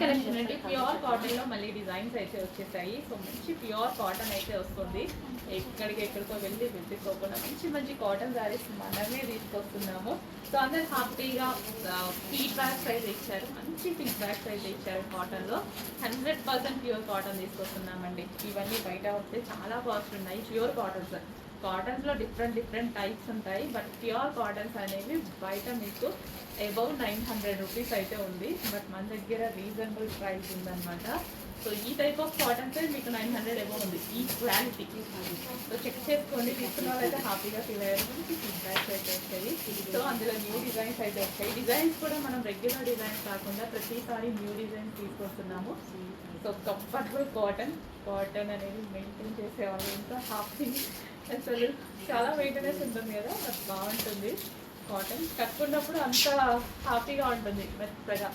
Collection అండి. Pure cotton లో మళ్ళీ డిజైన్స్ అయితే వచ్చేసాయి. సో మంచి ప్యూర్ కాటన్ అయితే వస్తుంది. ఎక్కడికో వెళ్ళి వెతుక్కోకుండా మంచి మంచి కాటన్ శారీస్ మనమే తీసుకొస్తున్నాము. సో అందరు హ్యాపీగా ఫీడ్బ్యాక్స్ అయితే ఇచ్చారు. మంచి ఫీడ్బ్యాక్స్ అయితే ఇచ్చారు. కాటన్లో 100% ప్యూర్ కాటన్ తీసుకొస్తున్నామండి. ఇవన్నీ బయట వస్తే చాలా కాస్ట్ ఉన్నాయి. ప్యూర్ కాటన్స్లో డిఫరెంట్ టైప్స్ ఉంటాయి. బట్ ప్యూర్ కాటన్స్ అనేవి బయట మీకు అబౌవ్ 900 రూపీస్ అయితే ఉంది. బట్ మన దగ్గర రీజనబుల్ ప్రైస్ ఉందన్నమాట. సో ఈ టైప్ ఆఫ్ కాటన్స్ మీకు 900 అబౌవ్ ఉంది. ఈ క్వాలిటీ సో చెక్ చేసుకోండి. తీసుకున్న వాళ్ళైతే హ్యాపీగా ఫీల్ అయ్యారు. ఫీడ్బ్యాక్స్ అయితే వచ్చాయి. సో అందులో న్యూ డిజైన్స్ అయితే వచ్చాయి. డిజైన్స్ కూడా మనం రెగ్యులర్ డిజైన్స్ కాకుండా ప్రతిసారి న్యూ డిజైన్స్ తీసుకొస్తున్నాము. సో కంఫర్టబుల్ కాటన్ అనేది మెయింటైన్ చేసేవాళ్ళు ఇంకా హ్యాపీ. అసలు చాలా మెయింటెనెన్స్ ఉంటుంది కదా, అది బాగుంటుంది. కాటన్ కట్టుకున్నప్పుడు అంత హ్యాపీగా ఉంటుంది మెత్తగా.